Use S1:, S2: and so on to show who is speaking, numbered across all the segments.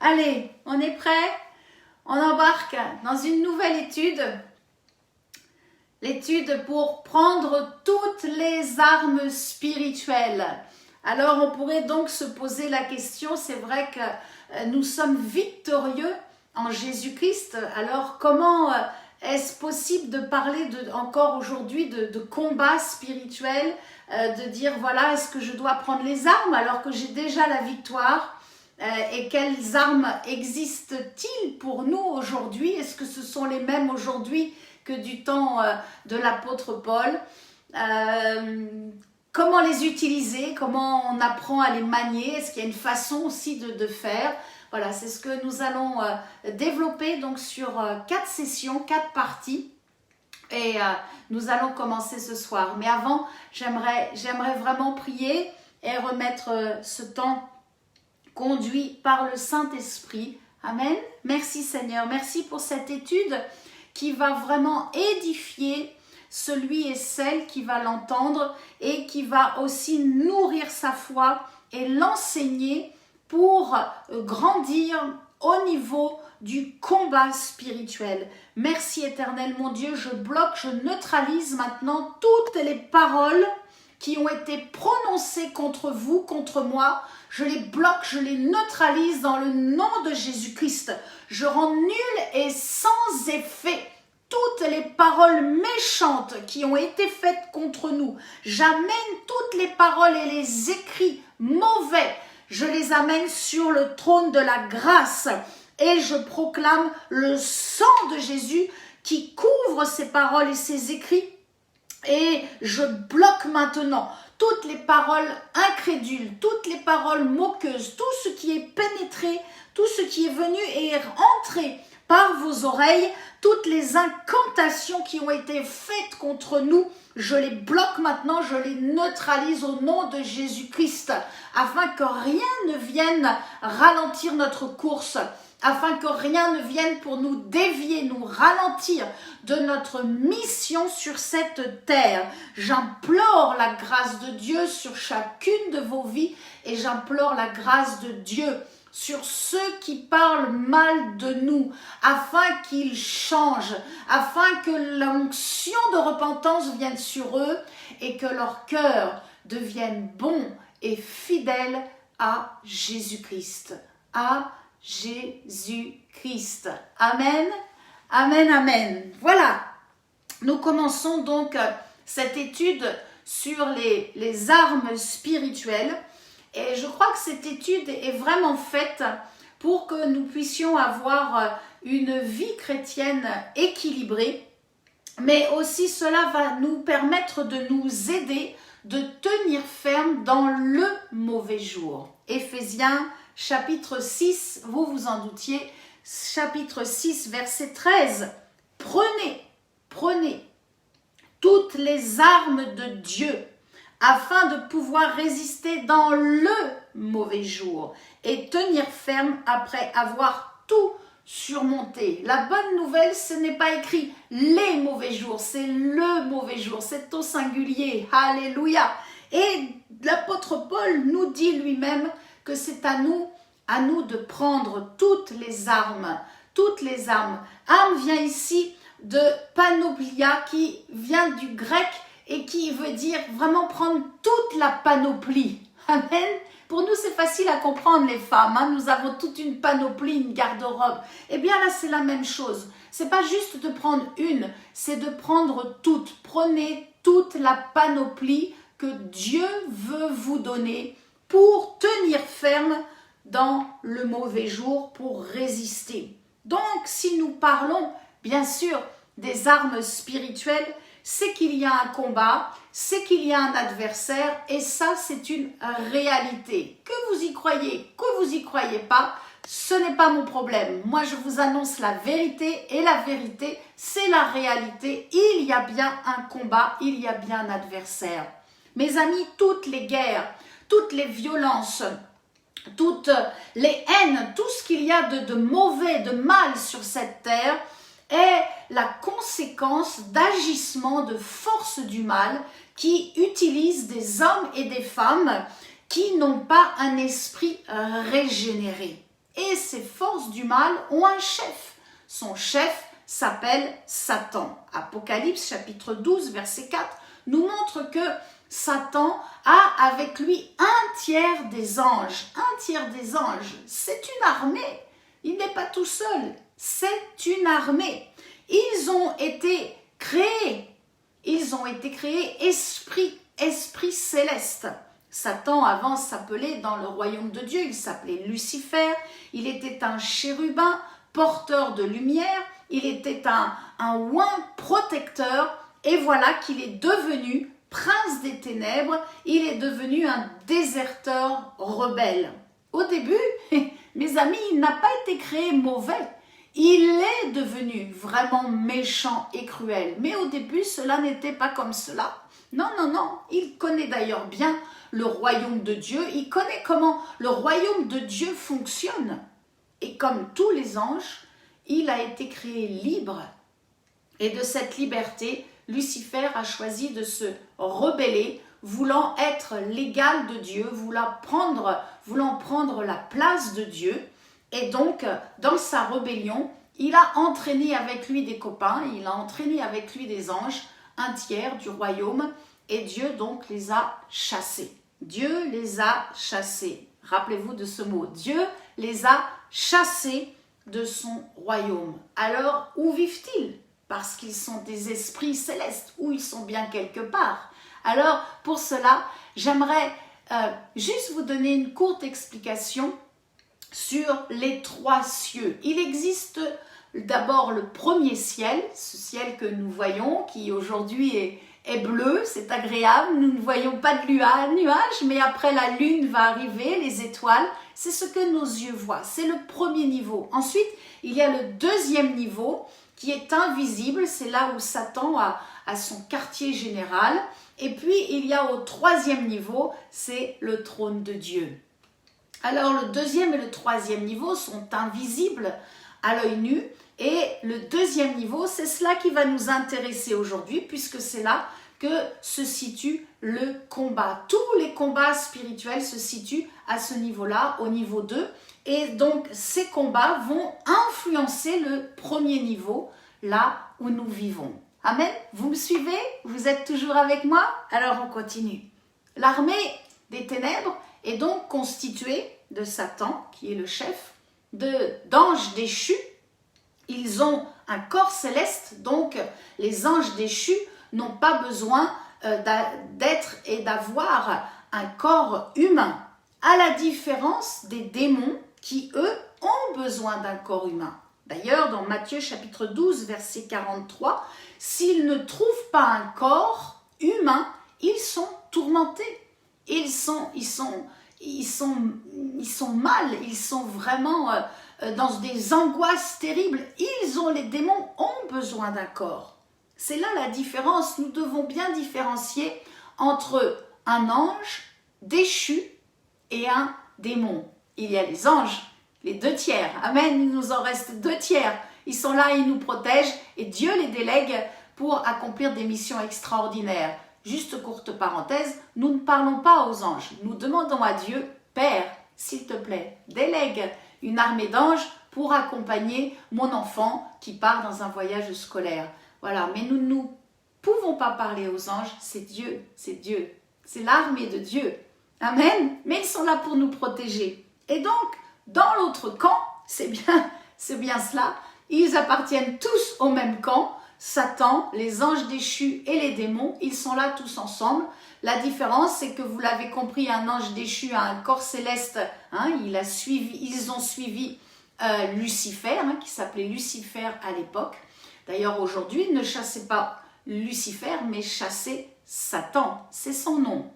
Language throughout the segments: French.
S1: Allez, on est prêt? On embarque dans une nouvelle étude. L'étude pour prendre toutes les armes spirituelles. Alors on pourrait donc se poser la question, c'est vrai que nous sommes victorieux en Jésus-Christ. Alors comment est-ce possible de parler encore aujourd'hui de combat spirituel, de dire voilà, est-ce que je dois prendre les armes alors que j'ai déjà la victoire? Et quelles armes existent-ils pour nous aujourd'hui? Est-ce que ce sont les mêmes aujourd'hui que du temps de l'apôtre Paul? Comment les utiliser? Comment on apprend à les manier? Est-ce qu'il y a une façon aussi de faire? Voilà, c'est ce que nous allons développer donc sur 4 sessions, 4 parties. Et nous allons commencer ce soir. Mais avant, j'aimerais vraiment prier et remettre ce temps conduit par le Saint-Esprit. Amen. Merci Seigneur. Merci pour cette étude qui va vraiment édifier celui et celle qui va l'entendre et qui va aussi nourrir sa foi et l'enseigner pour grandir au niveau du combat spirituel. Merci Éternel mon Dieu, je bloque, je neutralise maintenant toutes les paroles qui ont été prononcées contre vous, contre moi. Je les bloque, je les neutralise dans le nom de Jésus-Christ. Je rends nul et sans effet toutes les paroles méchantes qui ont été faites contre nous. J'amène toutes les paroles et les écrits mauvais. Je les amène sur le trône de la grâce et je proclame le sang de Jésus qui couvre ces paroles et ces écrits. Et je bloque maintenant toutes les paroles incrédules, toutes les paroles moqueuses, tout ce qui est pénétré, tout ce qui est venu et est rentré par vos oreilles, toutes les incantations qui ont été faites contre nous, je les bloque maintenant, je les neutralise au nom de Jésus-Christ, afin que rien ne vienne ralentir notre course, afin que rien ne vienne pour nous dévier, nous ralentir de notre mission sur cette terre. J'implore la grâce de Dieu sur chacune de vos vies et j'implore la grâce de Dieu sur ceux qui parlent mal de nous, afin qu'ils changent, afin que l'onction de repentance vienne sur eux et que leur cœur devienne bon et fidèle à Jésus-Christ. À Jésus-Christ. Amen, amen, amen. Voilà, nous commençons donc cette étude sur les armes spirituelles. Et je crois que cette étude est vraiment faite pour que nous puissions avoir une vie chrétienne équilibrée, mais aussi cela va nous permettre de nous aider de tenir ferme dans le mauvais jour. Éphésiens chapitre 6, vous vous en doutiez, chapitre 6, verset 13. Prenez toutes les armes de Dieu afin de pouvoir résister dans le mauvais jour et tenir ferme après avoir tout surmonté. La bonne nouvelle, ce n'est pas écrit les mauvais jours, c'est le mauvais jour, c'est au singulier. Alléluia. Et l'apôtre Paul nous dit lui-même que c'est à nous de prendre toutes les armes. Toutes les armes. Arme vient ici de panoplia qui vient du grec et qui veut dire vraiment prendre toute la panoplie. Amen. Pour nous, c'est facile à comprendre les femmes. Hein. Nous avons toute une panoplie, une garde-robe. Eh bien là, c'est la même chose. C'est pas juste de prendre une, c'est de prendre toutes. Prenez toute la panoplie que Dieu veut vous donner pour tenir ferme dans le mauvais jour, pour résister. Donc, si nous parlons, bien sûr, des armes spirituelles, c'est qu'il y a un combat, c'est qu'il y a un adversaire, et ça, c'est une réalité. Que vous y croyez, que vous y croyez pas, ce n'est pas mon problème. Moi, je vous annonce la vérité, et la vérité, c'est la réalité. Il y a bien un combat, il y a bien un adversaire. Mes amis, toutes les guerres, toutes les violences, toutes les haines, tout ce qu'il y a de mauvais, de mal sur cette terre est la conséquence d'agissements de forces du mal qui utilisent des hommes et des femmes qui n'ont pas un esprit régénéré. et ces forces du mal ont un chef. Son chef s'appelle Satan. Apocalypse chapitre 12 verset 4 nous montre que Satan a avec lui un tiers des anges. Un tiers des anges, c'est une armée. Il n'est pas tout seul, c'est une armée. Ils ont été créés esprit céleste. Satan avant s'appelait dans le royaume de Dieu, il s'appelait Lucifer, il était un chérubin porteur de lumière, il était un oint protecteur, et voilà qu'il est devenu prince des ténèbres, il est devenu un déserteur rebelle. Au début, mes amis, il n'a pas été créé mauvais, il est devenu vraiment méchant et cruel, mais au début, cela n'était pas comme cela. Non, non, non, il connaît d'ailleurs bien le royaume de Dieu, il connaît comment le royaume de Dieu fonctionne. Et comme tous les anges, il a été créé libre. Et de cette liberté, Lucifer a choisi de se rebeller, voulant être l'égal de Dieu, voulant prendre la place de Dieu. Et donc, dans sa rébellion, il a entraîné avec lui des copains, il a entraîné avec lui des anges, un tiers du royaume, et Dieu donc les a chassés. Dieu les a chassés. Rappelez-vous de ce mot. Dieu les a chassés de son royaume. Alors, où vivent-ils? Parce qu'ils sont des esprits célestes, ou ils sont bien quelque part. Alors, pour cela, j'aimerais juste vous donner une courte explication sur les 3 cieux. Il existe d'abord le premier ciel, ce ciel que nous voyons, qui aujourd'hui est bleu, c'est agréable, nous ne voyons pas de nuages, mais après la lune va arriver, les étoiles, c'est ce que nos yeux voient, c'est le premier niveau. Ensuite, il y a le deuxième niveau qui est invisible, c'est là où Satan a son quartier général, et puis il y a au troisième niveau, c'est le trône de Dieu. Alors le deuxième et le troisième niveau sont invisibles à l'œil nu, et le deuxième niveau, c'est cela qui va nous intéresser aujourd'hui, puisque c'est là que se situe le combat. Tous les combats spirituels se situent à ce niveau-là, au niveau 2. Et donc, ces combats vont influencer le premier niveau, là où nous vivons. Amen. Vous me suivez? Vous êtes toujours avec moi? Alors, on continue. L'armée des ténèbres est donc constituée de Satan, qui est le chef, d'anges déchus. Ils ont un corps céleste, donc les anges déchus n'ont pas besoin d'être et d'avoir un corps humain, à la différence des démons qui, eux, ont besoin d'un corps humain. D'ailleurs, dans Matthieu chapitre 12, verset 43, s'ils ne trouvent pas un corps humain, ils sont tourmentés. Ils sont mal, ils sont vraiment dans des angoisses terribles. Les démons ont besoin d'un corps. C'est là la différence. Nous devons bien différencier entre un ange déchu et un démon. Il y a les anges, les 2 tiers. Amen, il nous en reste 2 tiers. Ils sont là, ils nous protègent et Dieu les délègue pour accomplir des missions extraordinaires. Juste courte parenthèse, nous ne parlons pas aux anges. Nous demandons à Dieu, Père, s'il te plaît, délègue une armée d'anges pour accompagner mon enfant qui part dans un voyage scolaire. Voilà, mais nous ne pouvons pas parler aux anges, c'est Dieu, c'est l'armée de Dieu. Amen. Mais ils sont là pour nous protéger. Et donc, dans l'autre camp, c'est bien cela, ils appartiennent tous au même camp. Satan, les anges déchus et les démons, ils sont là tous ensemble. La différence, c'est que vous l'avez compris, un ange déchu a un corps céleste. Ils ont suivi Lucifer, qui s'appelait Lucifer à l'époque. D'ailleurs, aujourd'hui, ne chassez pas Lucifer, mais chassez Satan. C'est son nom,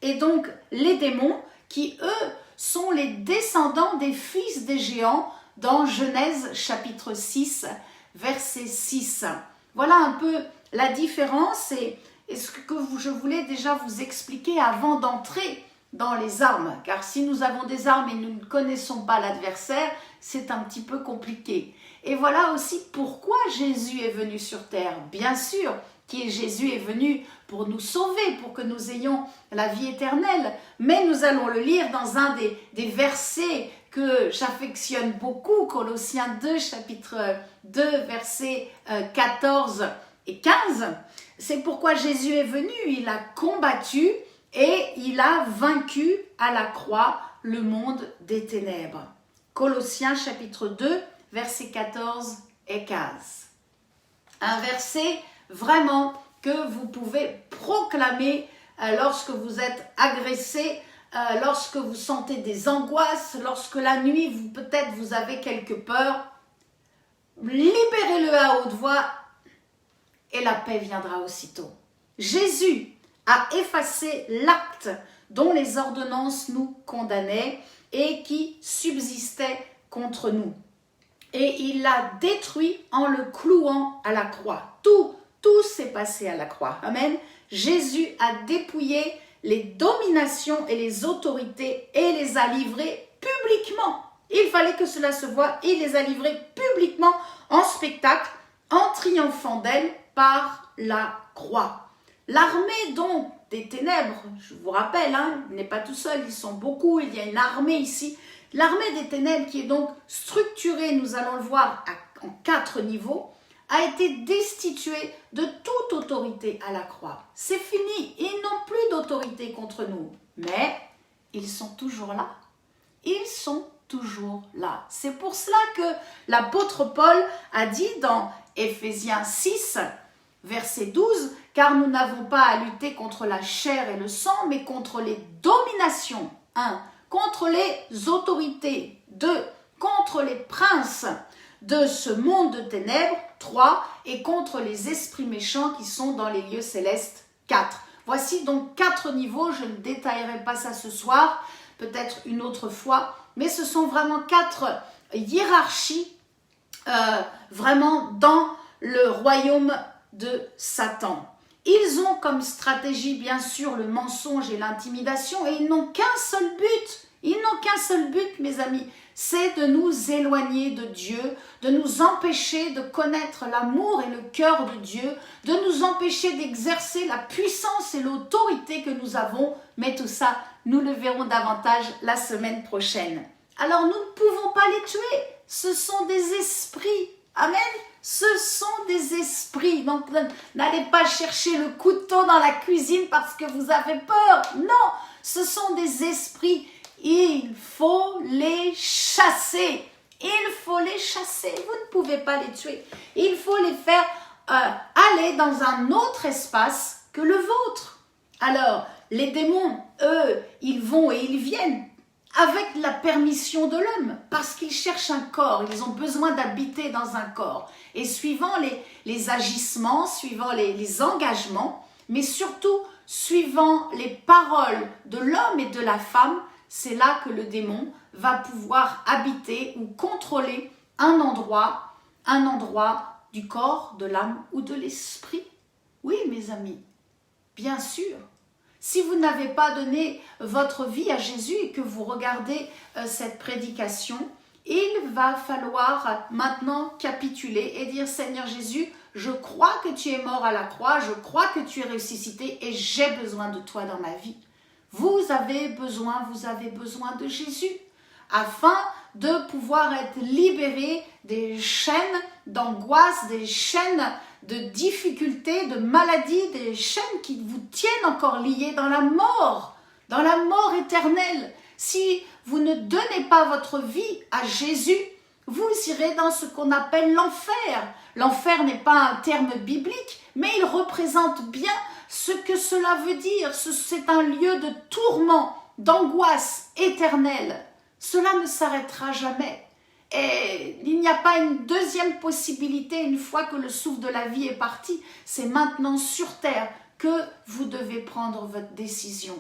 S1: Et donc, les démons, qui eux, sont les descendants des fils des géants dans Genèse chapitre 6, verset 6. Voilà un peu la différence et ce que je voulais déjà vous expliquer avant d'entrer dans les armes. Car si nous avons des armes et nous ne connaissons pas l'adversaire, c'est un petit peu compliqué. Et voilà aussi pourquoi Jésus est venu sur terre. Bien sûr, Jésus est venu pour nous sauver, pour que nous ayons la vie éternelle. Mais nous allons le lire dans un des versets que j'affectionne beaucoup, Colossiens 2, chapitre 2, versets 14 et 15. C'est pourquoi Jésus est venu, il a combattu et il a vaincu à la croix le monde des ténèbres. Colossiens chapitre 2, versets 14 et 15. Un verset vraiment que vous pouvez proclamer lorsque vous êtes agressé, lorsque vous sentez des angoisses, lorsque la nuit, peut-être vous avez quelques peurs. Libérez-le à haute voix et la paix viendra aussitôt. Jésus a effacé l'acte dont les ordonnances nous condamnaient et qui subsistait contre nous. Et il l'a détruit en le clouant à la croix. Tout s'est passé à la croix. Amen. Jésus a dépouillé les dominations et les autorités et les a livrées publiquement. Il fallait que cela se voie. Il les a livrées publiquement en spectacle, en triomphant d'elles par la croix. L'armée donc des ténèbres, je vous rappelle, il n'est pas tout seul, ils sont beaucoup, il y a une armée ici. L'armée des ténèbres qui est donc structurée, nous allons le voir, en 4 niveaux, a été destituée de toute autorité à la croix. C'est fini, ils n'ont plus d'autorité contre nous. Mais ils sont toujours là. Ils sont toujours là. C'est pour cela que l'apôtre Paul a dit dans Éphésiens 6, verset 12, « Car nous n'avons pas à lutter contre la chair et le sang, mais contre les dominations. » 1. Contre les autorités. 2. Contre les princes de ce monde de ténèbres. 3. Et contre les esprits méchants qui sont dans les lieux célestes. 4. Voici donc 4 niveaux. Je ne détaillerai pas ça ce soir, peut-être une autre fois, mais ce sont vraiment 4 hiérarchies vraiment dans le royaume de Satan. Ils ont comme stratégie, bien sûr, le mensonge et l'intimidation, et ils n'ont qu'un seul but. Ils n'ont qu'un seul but, mes amis, c'est de nous éloigner de Dieu, de nous empêcher de connaître l'amour et le cœur de Dieu, de nous empêcher d'exercer la puissance et l'autorité que nous avons. Mais tout ça, nous le verrons davantage la semaine prochaine. Alors, nous ne pouvons pas les tuer. Ce sont des esprits. Amen. Ce sont des esprits. Donc, n'allez pas chercher le couteau dans la cuisine parce que vous avez peur. Non, ce sont des esprits. Il faut les chasser. Il faut les chasser. Vous ne pouvez pas les tuer. Il faut les faire aller dans un autre espace que le vôtre. Alors, les démons, eux, ils vont et ils viennent avec la permission de l'homme, parce qu'ils cherchent un corps, ils ont besoin d'habiter dans un corps. Et suivant les agissements, suivant les engagements, mais surtout suivant les paroles de l'homme et de la femme, c'est là que le démon va pouvoir habiter ou contrôler un endroit du corps, de l'âme ou de l'esprit. Oui, mes amis, bien sûr. Si vous n'avez pas donné votre vie à Jésus et que vous regardez cette prédication, il va falloir maintenant capituler et dire « Seigneur Jésus, je crois que tu es mort à la croix, je crois que tu es ressuscité et j'ai besoin de toi dans ma vie. » Vous avez besoin de Jésus afin de pouvoir être libéré des chaînes d'angoisse, des chaînes de difficultés, de maladies, des chaînes qui vous tiennent encore liés dans la mort éternelle. Si vous ne donnez pas votre vie à Jésus, vous irez dans ce qu'on appelle l'enfer. L'enfer n'est pas un terme biblique, mais il représente bien ce que cela veut dire. C'est un lieu de tourment, d'angoisse éternelle. Cela ne s'arrêtera jamais. Et il n'y a pas une deuxième possibilité une fois que le souffle de la vie est parti. C'est maintenant sur terre que vous devez prendre votre décision.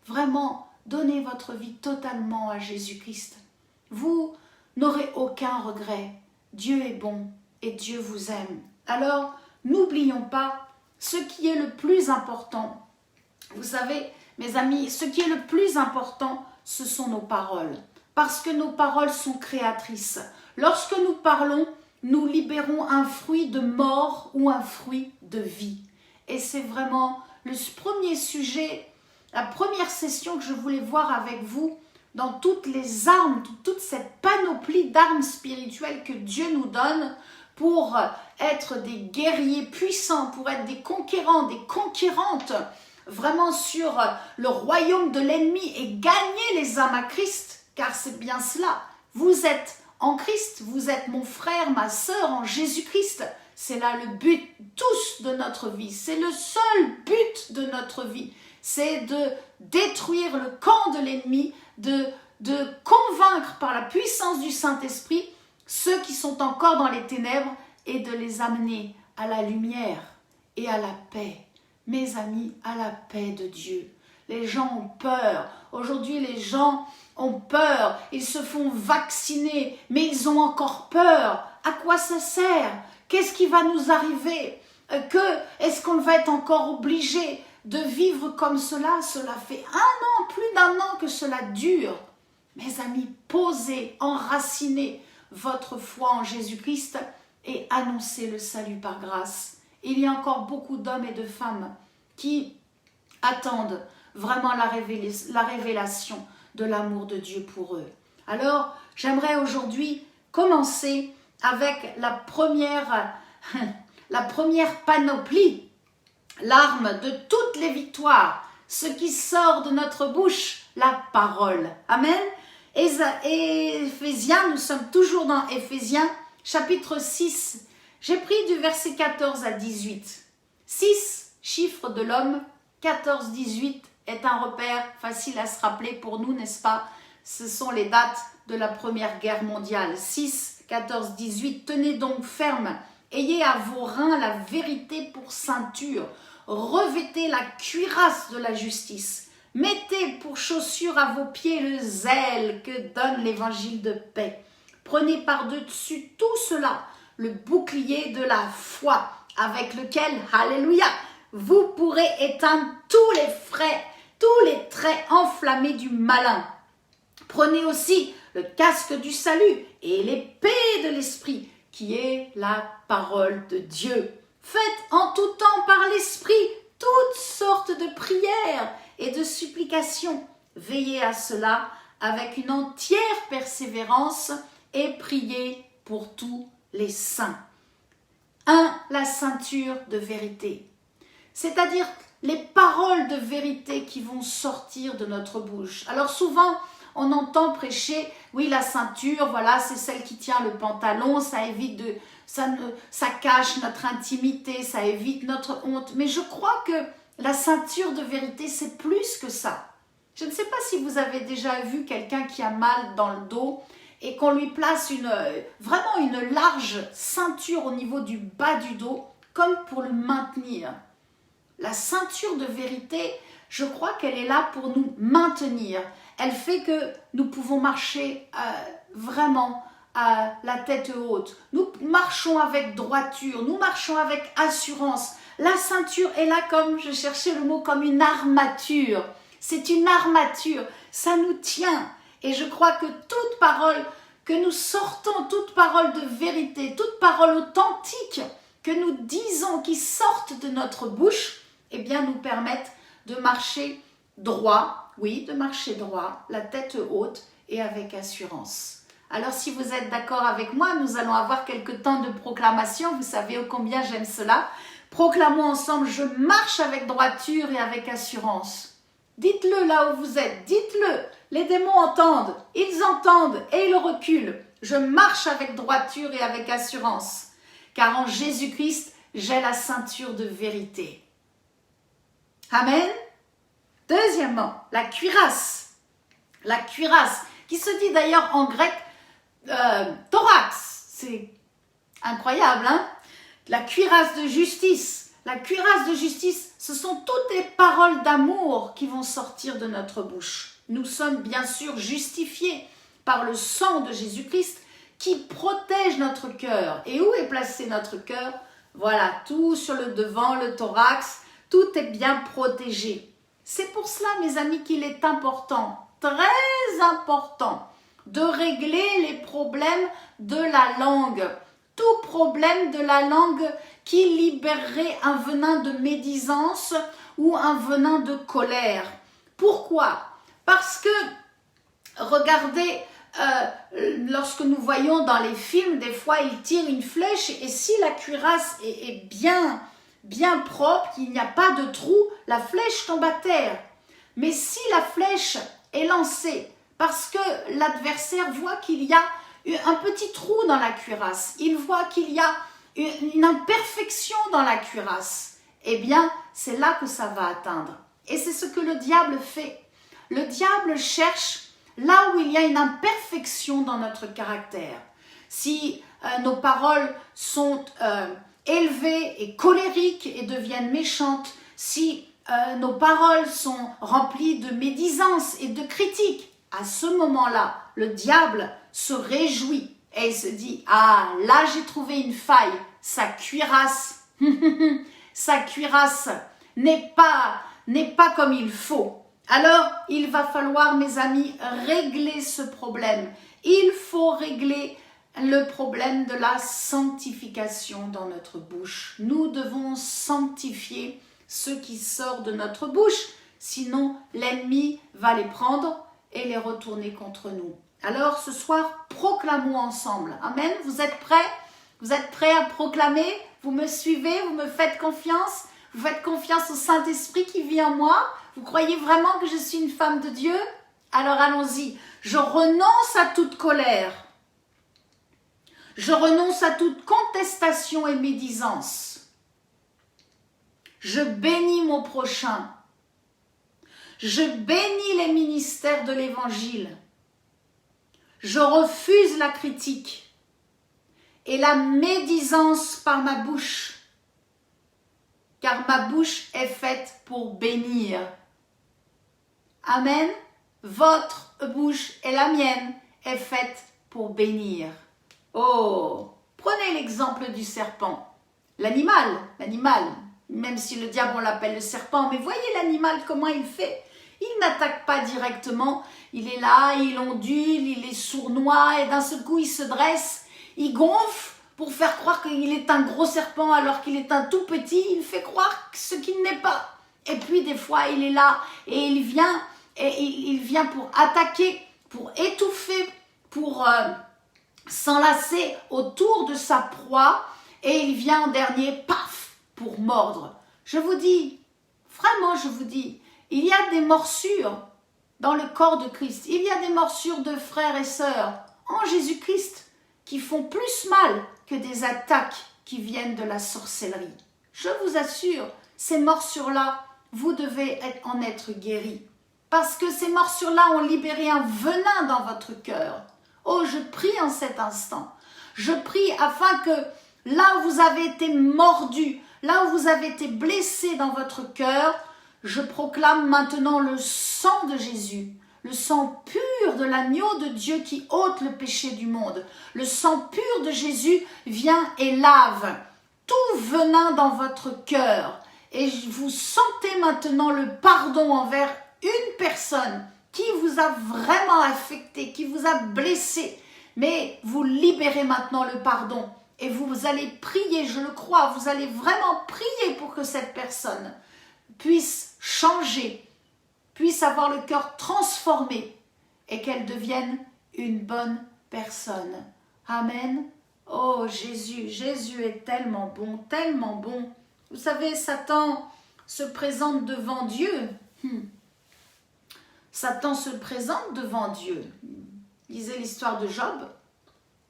S1: Vraiment, donnez votre vie totalement à Jésus-Christ. Vous n'aurez aucun regret. Dieu est bon et Dieu vous aime. Alors, n'oublions pas ce qui est le plus important. Vous savez, mes amis, ce qui est le plus important, ce sont nos paroles. Parce que nos paroles sont créatrices. Lorsque nous parlons, nous libérons un fruit de mort ou un fruit de vie. Et c'est vraiment le premier sujet, la première session que je voulais voir avec vous dans toutes les armes, toute cette panoplie d'armes spirituelles que Dieu nous donne pour être des guerriers puissants, pour être des conquérants, des conquérantes, vraiment sur le royaume de l'ennemi et gagner les âmes à Christ, car c'est bien cela. Vous êtes en Christ, vous êtes mon frère, ma sœur en Jésus-Christ. C'est là le but tous de notre vie, c'est le seul but de notre vie. C'est de détruire le camp de l'ennemi, de convaincre par la puissance du Saint-Esprit ceux qui sont encore dans les ténèbres et de les amener à la lumière et à la paix. Mes amis, à la paix de Dieu. Les gens ont peur. Aujourd'hui, les gens ont peur. Ils se font vacciner, mais ils ont encore peur. À quoi ça sert? Qu'est-ce qui va nous arriver? Est-ce qu'on va être encore obligé de vivre comme cela? Cela fait plus d'un an que cela dure. Mes amis, posez, enracinez votre foi en Jésus-Christ et annoncez le salut par grâce. Il y a encore beaucoup d'hommes et de femmes qui attendent vraiment la révélation de l'amour de Dieu pour eux. Alors, j'aimerais aujourd'hui commencer avec la première panoplie, l'arme de toutes les victoires, ce qui sort de notre bouche, la parole. Amen. Éphésiens, nous sommes toujours dans Éphésiens, chapitre 6. J'ai pris du verset 14 à 18. 6, chiffre de l'homme, 14, 18 est un repère facile à se rappeler pour nous, n'est-ce pas? Ce sont les dates de la Première Guerre mondiale. 6, 14, 18. Tenez donc ferme, ayez à vos reins la vérité pour ceinture, revêtez la cuirasse de la justice. Mettez pour chaussure à vos pieds le zèle que donne l'évangile de paix. Prenez par-dessus tout cela le bouclier de la foi avec lequel, alléluia, vous pourrez éteindre tous les traits enflammés du malin. Prenez aussi le casque du salut et l'épée de l'esprit qui est la parole de Dieu. Faites en tout temps par l'esprit toutes sortes de prières et de supplications. Veillez à cela avec une entière persévérance et priez pour tous les saints. 1. La ceinture de vérité. C'est-à-dire les paroles de vérité qui vont sortir de notre bouche. Alors souvent, on entend prêcher, oui, la ceinture, voilà, c'est celle qui tient le pantalon, ça cache notre intimité, ça évite notre honte. Mais je crois que la ceinture de vérité, c'est plus que ça. Je ne sais pas si vous avez déjà vu quelqu'un qui a mal dans le dos et qu'on lui place vraiment une large ceinture au niveau du bas du dos, comme pour le maintenir. La ceinture de vérité, je crois qu'elle est là pour nous maintenir. Elle fait que nous pouvons marcher vraiment à la tête haute. Nous marchons avec droiture, nous marchons avec assurance. La ceinture est là comme, je cherchais le mot, comme une armature. C'est une armature, ça nous tient. Et je crois que toute parole que nous sortons, toute parole de vérité, toute parole authentique que nous disons, qui sortent de notre bouche, eh bien nous permettent de marcher droit, oui, de marcher droit, la tête haute et avec assurance. Alors si vous êtes d'accord avec moi, nous allons avoir quelques temps de proclamation, vous savez ô combien j'aime cela. Proclamons ensemble, je marche avec droiture et avec assurance. Dites-le là où vous êtes, dites-le. Les démons entendent, ils entendent et ils reculent. Je marche avec droiture et avec assurance, car en Jésus-Christ, j'ai la ceinture de vérité. Amen. Deuxièmement, la cuirasse. La cuirasse, qui se dit d'ailleurs en grec thorax. C'est incroyable, hein? La cuirasse de justice. La cuirasse de justice, ce sont toutes les paroles d'amour qui vont sortir de notre bouche. Nous sommes bien sûr justifiés par le sang de Jésus-Christ qui protège notre cœur. Et où est placé notre cœur? Voilà, tout sur le devant, le thorax, tout est bien protégé. C'est pour cela, mes amis, qu'il est important, très important, de régler les problèmes de la langue. Tout problème de la langue qui libérerait un venin de médisance ou un venin de colère. Pourquoi? Parce que regardez, lorsque nous voyons dans les films, des fois ils tirent une flèche et si la cuirasse est bien propre, qu'il n'y a pas de trou, la flèche tombe à terre. Mais si la flèche est lancée parce que l'adversaire voit qu'il y a un petit trou dans la cuirasse, il voit qu'il y a une imperfection dans la cuirasse, eh bien, c'est là que ça va atteindre. Et c'est ce que le diable fait. Le diable cherche là où il y a une imperfection dans notre caractère. Si nos paroles sont élevées et colériques et deviennent méchantes, si nos paroles sont remplies de médisance et de critiques, à ce moment-là, le diable se réjouit et il se dit « Ah, là j'ai trouvé une faille, sa cuirasse, sa cuirasse n'est pas comme il faut. » Alors, il va falloir, mes amis, régler ce problème. Il faut régler le problème de la sanctification dans notre bouche. Nous devons sanctifier ce qui sort de notre bouche, sinon l'ennemi va les prendre et les retourner contre nous. Alors ce soir, proclamons ensemble. Amen. Vous êtes prêts? Vous êtes prêts à proclamer? Vous me suivez? Vous me faites confiance? Vous faites confiance au Saint-Esprit qui vit en moi? Vous croyez vraiment que je suis une femme de Dieu? Alors allons-y. Je renonce à toute colère. Je renonce à toute contestation et médisance. Je bénis mon prochain. Je bénis les ministères de l'Évangile. Je refuse la critique et la médisance par ma bouche, car ma bouche est faite pour bénir. Amen. Votre bouche et la mienne est faite pour bénir. Oh, prenez l'exemple du serpent. L'animal, même si le diable on l'appelle le serpent, mais voyez l'animal comment il fait. Il n'attaque pas directement, il est là, il ondule, il est sournois et d'un seul coup il se dresse, il gonfle pour faire croire qu'il est un gros serpent alors qu'il est un tout petit, il fait croire ce qu'il n'est pas. Et puis des fois il est là et il vient pour attaquer, pour étouffer, pour s'enlacer autour de sa proie et il vient en dernier, paf, pour mordre. Je vous dis, vraiment je vous dis, il y a des morsures dans le corps de Christ. Il y a des morsures de frères et sœurs en Jésus-Christ qui font plus mal que des attaques qui viennent de la sorcellerie. Je vous assure, ces morsures-là, vous devez en être guéris. Parce que ces morsures-là ont libéré un venin dans votre cœur. Oh, je prie en cet instant. Je prie afin que là où vous avez été mordu, là où vous avez été blessé dans votre cœur, je proclame maintenant le sang de Jésus, le sang pur de l'agneau de Dieu qui ôte le péché du monde. Le sang pur de Jésus vient et lave tout venin dans votre cœur. Et vous sentez maintenant le pardon envers une personne qui vous a vraiment affecté, qui vous a blessé. Mais vous libérez maintenant le pardon et vous allez prier, je le crois, vous allez vraiment prier pour que cette personne puisse changer, puisse avoir le cœur transformé et qu'elle devienne une bonne personne. Amen. Oh Jésus, Jésus est tellement bon, tellement bon. Vous savez, Satan se présente devant Dieu. Satan se présente devant Dieu. Lisez l'histoire de Job,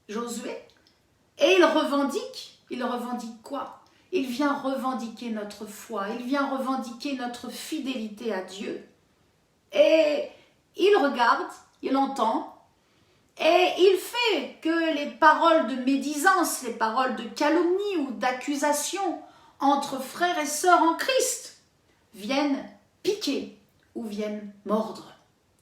S1: Josué, et il revendique. Il revendique quoi? Il vient revendiquer notre foi, il vient revendiquer notre fidélité à Dieu. Et il regarde, il entend, et il fait que les paroles de médisance, les paroles de calomnie ou d'accusation entre frères et sœurs en Christ viennent piquer ou viennent mordre.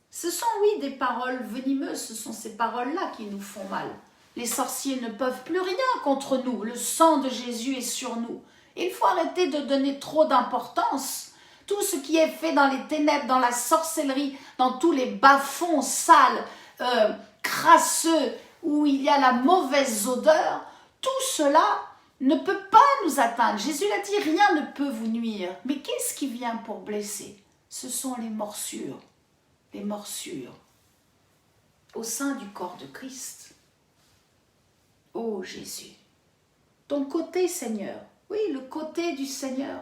S1: Ce sont, oui, des paroles venimeuses, ce sont ces paroles-là qui nous font mal. Les sorciers ne peuvent plus rien contre nous. Le sang de Jésus est sur nous. Il faut arrêter de donner trop d'importance. Tout ce qui est fait dans les ténèbres, dans la sorcellerie, dans tous les bas-fonds sales, crasseux, où il y a la mauvaise odeur, tout cela ne peut pas nous atteindre. Jésus l'a dit, rien ne peut vous nuire. Mais qu'est-ce qui vient pour blesser? Ce sont les morsures. Les morsures. au sein du corps de Christ. Oh Jésus, ton côté Seigneur, oui, le côté du Seigneur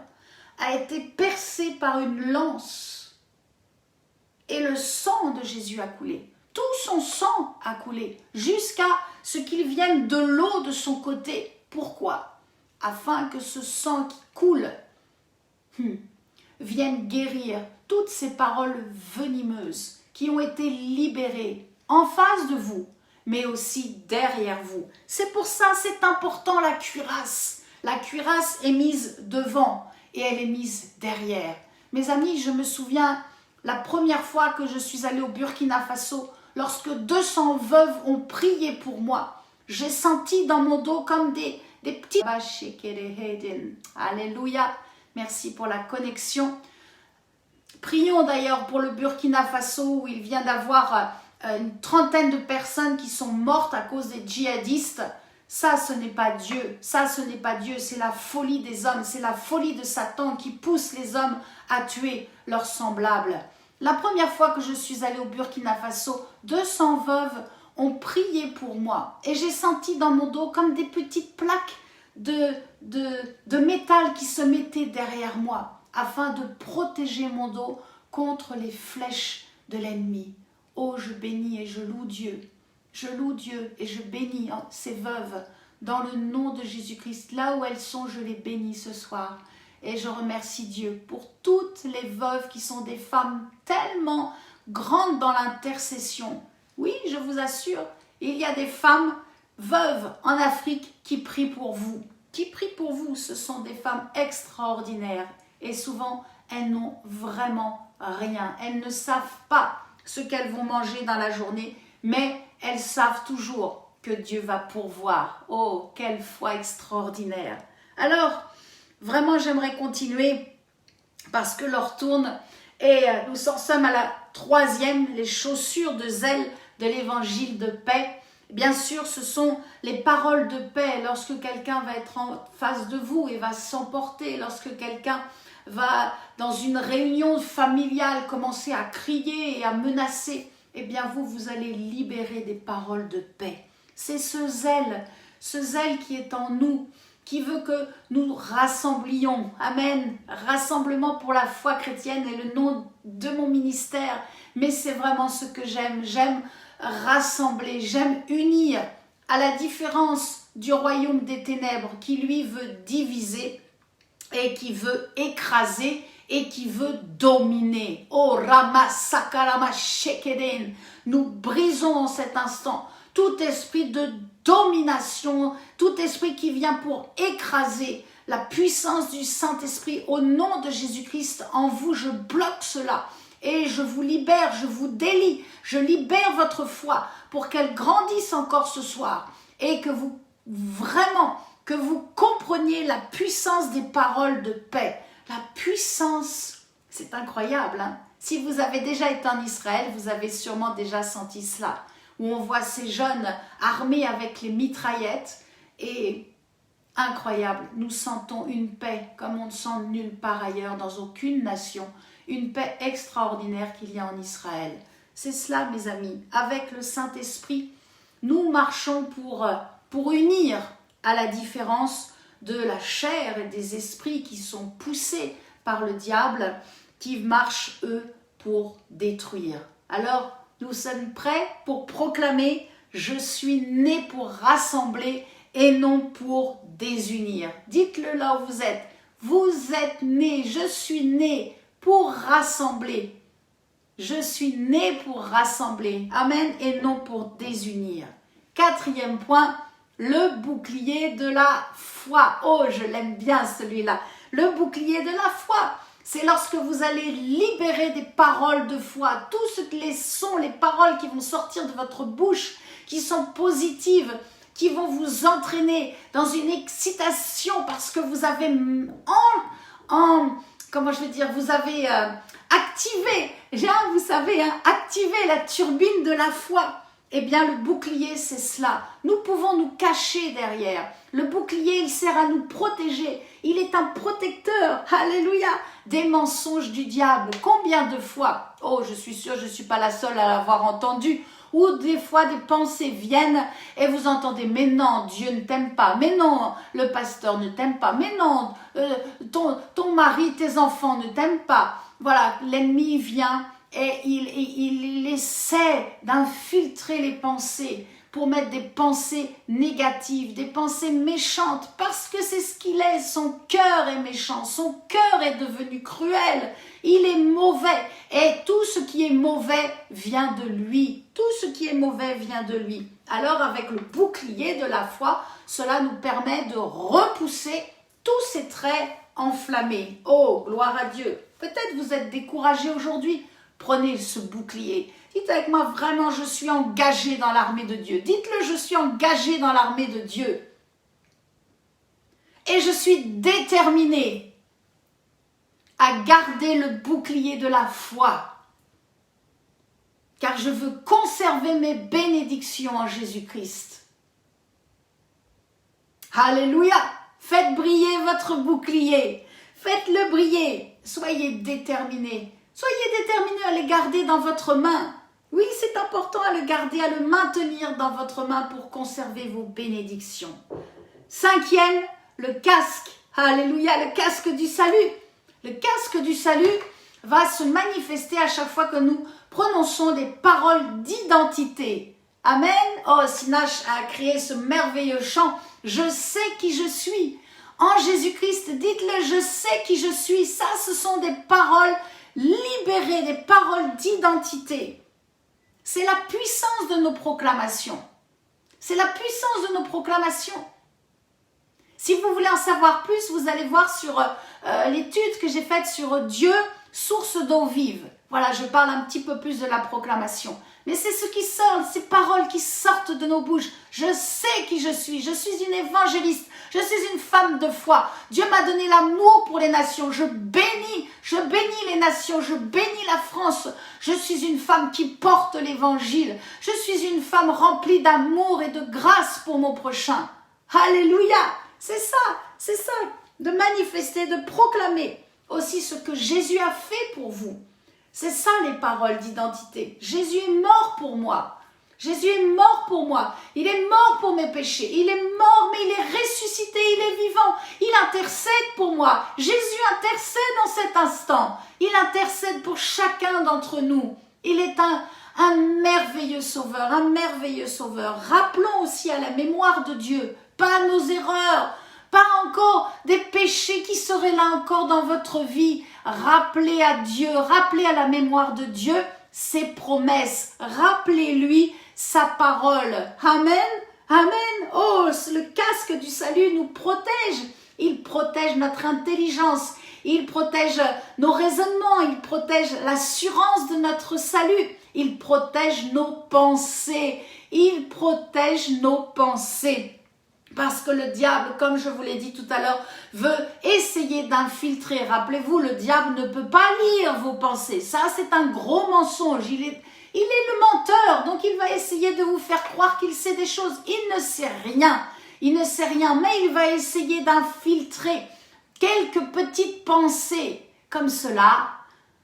S1: a été percé par une lance et le sang de Jésus a coulé. Tout son sang a coulé jusqu'à ce qu'il vienne de l'eau de son côté. Pourquoi? Afin que ce sang qui coule vienne guérir toutes ces paroles venimeuses qui ont été libérées en face de vous, mais aussi derrière vous. C'est pour ça, c'est important la cuirasse. La cuirasse est mise devant et elle est mise derrière. Mes amis, je me souviens la première fois que je suis allée au Burkina Faso, lorsque 200 veuves ont prié pour moi, j'ai senti dans mon dos comme des petits... Alléluia, merci pour la connexion. Prions d'ailleurs pour le Burkina Faso où il vient d'avoir une trentaine de personnes qui sont mortes à cause des djihadistes. Ça, ce n'est pas Dieu. Ça, ce n'est pas Dieu. C'est la folie des hommes. C'est la folie de Satan qui pousse les hommes à tuer leurs semblables. La première fois que je suis allée au Burkina Faso, 200 veuves ont prié pour moi. Et j'ai senti dans mon dos comme des petites plaques de métal qui se mettaient derrière moi afin de protéger mon dos contre les flèches de l'ennemi. Oh, je bénis et je loue Dieu. Je loue Dieu et je bénis ces veuves dans le nom de Jésus-Christ. Là où elles sont, je les bénis ce soir. Et je remercie Dieu pour toutes les veuves qui sont des femmes tellement grandes dans l'intercession. Oui, je vous assure, il y a des femmes veuves en Afrique qui prient pour vous. Qui prient pour vous, ce sont des femmes extraordinaires. Et souvent, elles n'ont vraiment rien. Elles ne savent pas ce qu'elles vont manger dans la journée, mais elles savent toujours que Dieu va pourvoir. Oh, quelle foi extraordinaire! Alors, vraiment, j'aimerais continuer parce que l'heure tourne et nous sommes à la 3e, les chaussures de zèle de l'évangile de paix. Bien sûr, ce sont les paroles de paix lorsque quelqu'un va être en face de vous et va s'emporter, lorsque quelqu'un va dans une réunion familiale commencer à crier et à menacer, eh bien vous allez libérer des paroles de paix. C'est ce zèle qui est en nous, qui veut que nous rassemblions. Amen. Rassemblement pour la foi chrétienne est le nom de mon ministère. Mais c'est vraiment ce que j'aime. J'aime rassembler, j'aime unir, à la différence du royaume des ténèbres qui lui veut diviser et qui veut écraser et qui veut dominer. Oh Rama Sakarama Shekeden. Nous brisons en cet instant tout esprit de domination, tout esprit qui vient pour écraser la puissance du Saint-Esprit. Au nom de Jésus-Christ, en vous, je bloque cela et je vous libère, je vous délie, je libère votre foi pour qu'elle grandisse encore ce soir et que vous vraiment, que vous compreniez la puissance des paroles de paix. La puissance, c'est incroyable, hein? Si vous avez déjà été en Israël, vous avez sûrement déjà senti cela, où on voit ces jeunes armés avec les mitraillettes et incroyable, nous sentons une paix comme on ne sent nulle part ailleurs dans aucune nation, une paix extraordinaire qu'il y a en Israël. C'est cela, mes amis, avec le Saint-Esprit, nous marchons pour unir, à la différence de la chair et des esprits qui sont poussés par le diable, qui marchent, eux, pour détruire. Alors, nous sommes prêts pour proclamer « Je suis né pour rassembler et non pour désunir ». Dites-le là où vous êtes. Vous êtes né, je suis né pour rassembler. Je suis né pour rassembler. Amen. Et non pour désunir. 4e point, le bouclier de la foi. Oh, je l'aime bien celui-là. Le bouclier de la foi. C'est lorsque vous allez libérer des paroles de foi. Tout ce que les paroles qui vont sortir de votre bouche, qui sont positives, qui vont vous entraîner dans une excitation parce que vous avez vous avez activé, vous savez, activé la turbine de la foi. Eh bien, le bouclier, c'est cela. Nous pouvons nous cacher derrière. Le bouclier, il sert à nous protéger. Il est un protecteur, alléluia, des mensonges du diable. Combien de fois, oh, je suis sûre, je ne suis pas la seule à l'avoir entendu, ou des fois des pensées viennent et vous entendez « mais non, Dieu ne t'aime pas, mais non, le pasteur ne t'aime pas, mais non, ton mari, tes enfants ne t'aiment pas ». Voilà, l'ennemi vient et il essaie d'infiltrer les pensées pour mettre des pensées négatives, des pensées méchantes, parce que c'est ce qu'il est, son cœur est méchant, son cœur est devenu cruel, il est mauvais, et tout ce qui est mauvais vient de lui, tout ce qui est mauvais vient de lui. Alors avec le bouclier de la foi, cela nous permet de repousser tous ces traits enflammés. Oh, gloire à Dieu! Peut-être vous êtes découragé aujourd'hui, prenez ce bouclier. Dites avec moi, vraiment, je suis engagé dans l'armée de Dieu. Dites-le, je suis engagé dans l'armée de Dieu. Et je suis déterminé à garder le bouclier de la foi. Car je veux conserver mes bénédictions en Jésus-Christ. Alléluia! Faites briller votre bouclier. Faites-le briller. Soyez déterminés. Soyez déterminés à les garder dans votre main. Oui, c'est important à le garder, à le maintenir dans votre main pour conserver vos bénédictions. 5e, le casque. Alléluia, le casque du salut. Le casque du salut va se manifester à chaque fois que nous prononçons des paroles d'identité. Amen. Oh, Sinache a créé ce merveilleux chant. Je sais qui je suis. En Jésus-Christ, dites-le, je sais qui je suis. Ça, ce sont des paroles libérées, des paroles d'identité. C'est la puissance de nos proclamations. C'est la puissance de nos proclamations. Si vous voulez en savoir plus, vous allez voir sur l'étude que j'ai faite sur Dieu, source d'eau vive. Voilà, je parle un petit peu plus de la proclamation. Mais c'est ce qui sort, ces paroles qui sortent de nos bouches. Je sais qui je suis une évangéliste, je suis une femme de foi. Dieu m'a donné l'amour pour les nations, je bénis les nations, je bénis la France. Je suis une femme qui porte l'évangile, je suis une femme remplie d'amour et de grâce pour mon prochain. Alléluia, c'est ça, de manifester, de proclamer aussi ce que Jésus a fait pour vous. C'est ça les paroles d'identité. Jésus est mort pour moi. Jésus est mort pour moi. Il est mort pour mes péchés. Il est mort, mais il est ressuscité, il est vivant. Il intercède pour moi. Jésus intercède en cet instant. Il intercède pour chacun d'entre nous. Il est un merveilleux sauveur, un merveilleux sauveur. Rappelons aussi à la mémoire de Dieu, pas nos erreurs, pas encore des péchés qui seraient là encore dans votre vie. Rappelez à Dieu, rappelez à la mémoire de Dieu ses promesses. Rappelez-lui sa parole. Amen, amen. Oh, le casque du salut nous protège. Il protège notre intelligence. Il protège nos raisonnements. Il protège l'assurance de notre salut. Il protège nos pensées. Il protège nos pensées. Parce que le diable, comme je vous l'ai dit tout à l'heure, veut essayer d'infiltrer. Rappelez-vous, le diable ne peut pas lire vos pensées. Ça, c'est un gros mensonge. Il est le menteur, donc il va essayer de vous faire croire qu'il sait des choses. Il ne sait rien. Il ne sait rien, mais il va essayer d'infiltrer quelques petites pensées comme cela.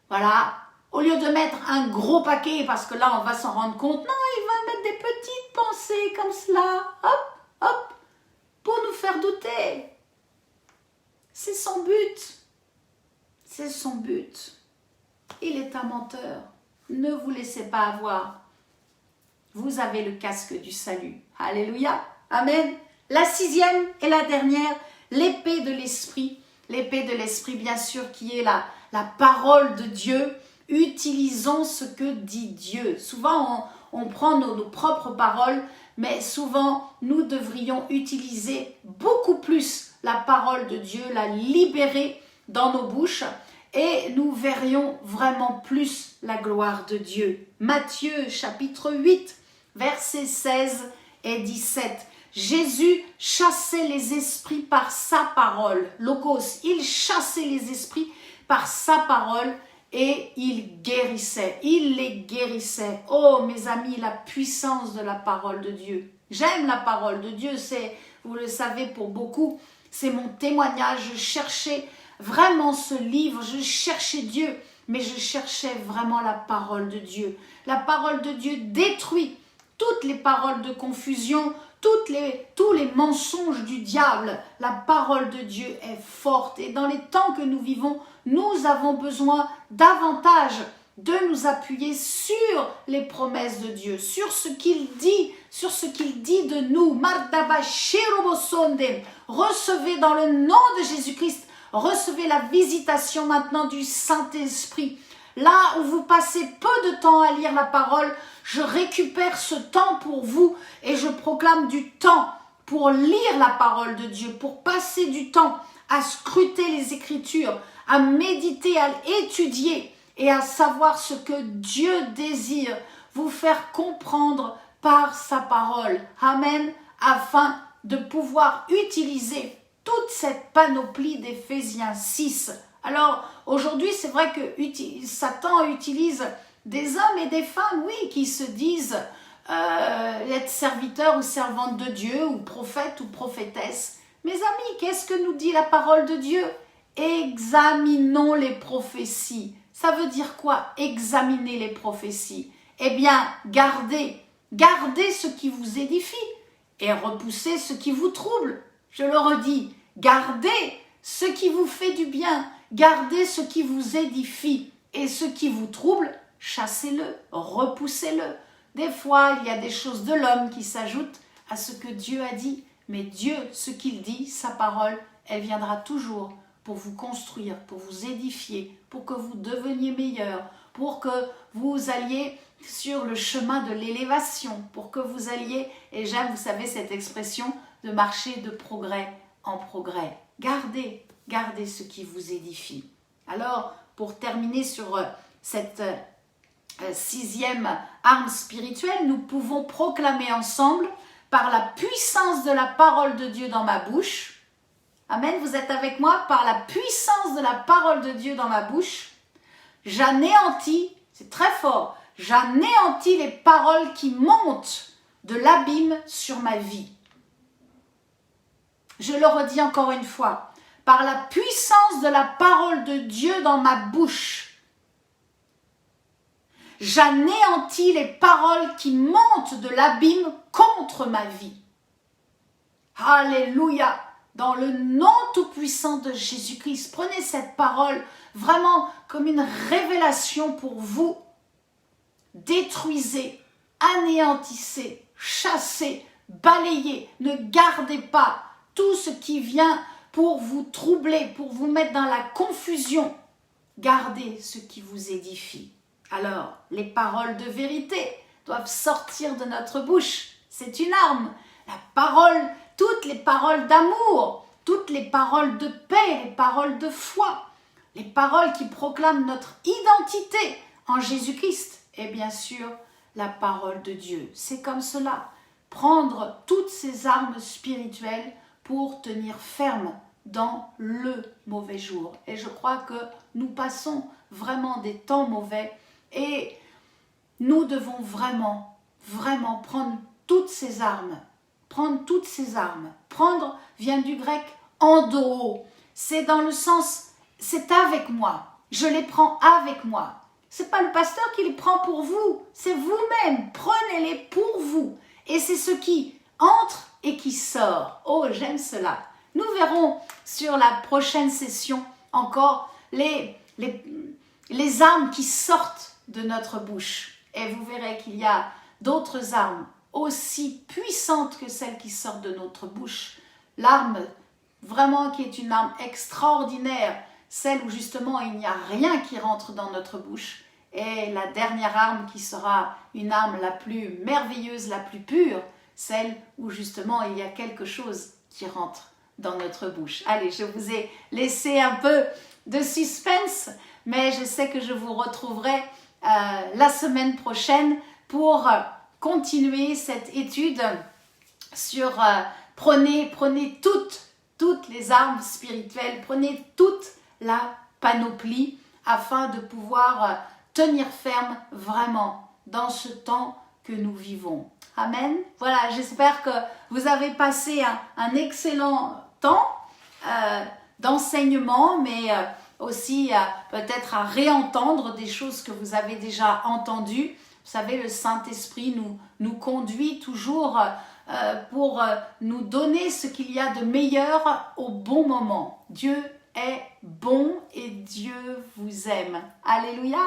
S1: Voilà. Au lieu de mettre un gros paquet, parce que là, on va s'en rendre compte. Non, il va mettre des petites pensées comme cela. Hop, hop. Pour nous faire douter. C'est son but. C'est son but. Il est un menteur. Ne vous laissez pas avoir. Vous avez le casque du salut. Alléluia. Amen. La 6e et la dernière, l'épée de l'esprit. L'épée de l'esprit, bien sûr, qui est la parole de Dieu. Utilisons ce que dit Dieu. Souvent, on prend nos propres paroles, mais souvent, nous devrions utiliser beaucoup plus la parole de Dieu, la libérer dans nos bouches et nous verrions vraiment plus la gloire de Dieu. Matthieu chapitre 8, versets 16 et 17. Jésus chassait les esprits par sa parole. Logos, il chassait les esprits par sa parole. Et il guérissait, il les guérissait. Oh mes amis, la puissance de la parole de Dieu. J'aime la parole de Dieu, vous le savez pour beaucoup, c'est mon témoignage. Je cherchais vraiment ce livre, je cherchais Dieu, mais je cherchais vraiment la parole de Dieu. La parole de Dieu détruit toutes les paroles de confusion, tous les mensonges du diable. La parole de Dieu est forte et dans les temps que nous vivons, nous avons besoin davantage de nous appuyer sur les promesses de Dieu, sur ce qu'il dit de nous. Recevez dans le nom de Jésus-Christ, recevez la visitation maintenant du Saint-Esprit. Là où vous passez peu de temps à lire la parole, je récupère ce temps pour vous et je proclame du temps pour lire la parole de Dieu, pour passer du temps à scruter les Écritures, à méditer, à étudier et à savoir ce que Dieu désire vous faire comprendre par sa parole. Amen. Afin de pouvoir utiliser toute cette panoplie d'Éphésiens 6. Alors, aujourd'hui, c'est vrai que Satan utilise des hommes et des femmes, oui, qui se disent être serviteurs ou servantes de Dieu, ou prophètes ou prophétesses. Mes amis, qu'est-ce que nous dit la parole de Dieu? Examinons les prophéties. Ça veut dire quoi, examiner les prophéties? Eh bien, gardez ce qui vous édifie et repoussez ce qui vous trouble. Je le redis, gardez ce qui vous fait du bien, gardez ce qui vous édifie et ce qui vous trouble, chassez-le, repoussez-le. Des fois, il y a des choses de l'homme qui s'ajoutent à ce que Dieu a dit, mais Dieu, ce qu'il dit, sa parole, elle viendra toujours pour vous construire, pour vous édifier, pour que vous deveniez meilleur, pour que vous alliez sur le chemin de l'élévation, pour que vous alliez, et j'aime, vous savez, cette expression de marcher de progrès en progrès. Gardez ce qui vous édifie. Alors, pour terminer sur cette sixième arme spirituelle, nous pouvons proclamer ensemble, par la puissance de la parole de Dieu dans ma bouche, amen, vous êtes avec moi, par la puissance de la parole de Dieu dans ma bouche, j'anéantis, c'est très fort, j'anéantis les paroles qui montent de l'abîme sur ma vie. Je le redis encore une fois, par la puissance de la parole de Dieu dans ma bouche, j'anéantis les paroles qui montent de l'abîme contre ma vie. Alléluia! Dans le nom tout-puissant de Jésus-Christ, prenez cette parole vraiment comme une révélation pour vous. Détruisez, anéantissez, chassez, balayez, ne gardez pas tout ce qui vient pour vous troubler, pour vous mettre dans la confusion. Gardez ce qui vous édifie. Alors, les paroles de vérité doivent sortir de notre bouche. C'est une arme. La parole, toutes les paroles d'amour, toutes les paroles de paix, les paroles de foi, les paroles qui proclament notre identité en Jésus-Christ et bien sûr la parole de Dieu. C'est comme cela. Prendre toutes ces armes spirituelles pour tenir ferme dans le mauvais jour. Et je crois que nous passons vraiment des temps mauvais et nous devons vraiment prendre toutes ces armes. Prendre toutes ces armes. Prendre vient du grec endo. C'est dans le sens, c'est avec moi. Je les prends avec moi. C'est pas le pasteur qui les prend pour vous. C'est vous-même. Prenez-les pour vous. Et c'est ce qui entre et qui sort. Oh, j'aime cela. Nous verrons sur la prochaine session encore les armes qui sortent de notre bouche. Et vous verrez qu'il y a d'autres armes aussi puissantes que celles qui sortent de notre bouche. L'arme vraiment qui est une arme extraordinaire, celle où justement il n'y a rien qui rentre dans notre bouche. Et la dernière arme qui sera une arme la plus merveilleuse, la plus pure, celle où justement il y a quelque chose qui rentre dans notre bouche. Allez, je vous ai laissé un peu de suspense, mais je sais que je vous retrouverai la semaine prochaine pour continuer cette étude sur prenez toutes les armes spirituelles, prenez toute la panoplie afin de pouvoir tenir ferme vraiment dans ce temps que nous vivons. Amen. Voilà, j'espère que vous avez passé un excellent temps d'enseignement, mais aussi peut-être à réentendre des choses que vous avez déjà entendues. savez, le Saint-Esprit nous conduit toujours pour nous donner ce qu'il y a de meilleur au bon moment. Dieu est bon et Dieu vous aime. Alléluia!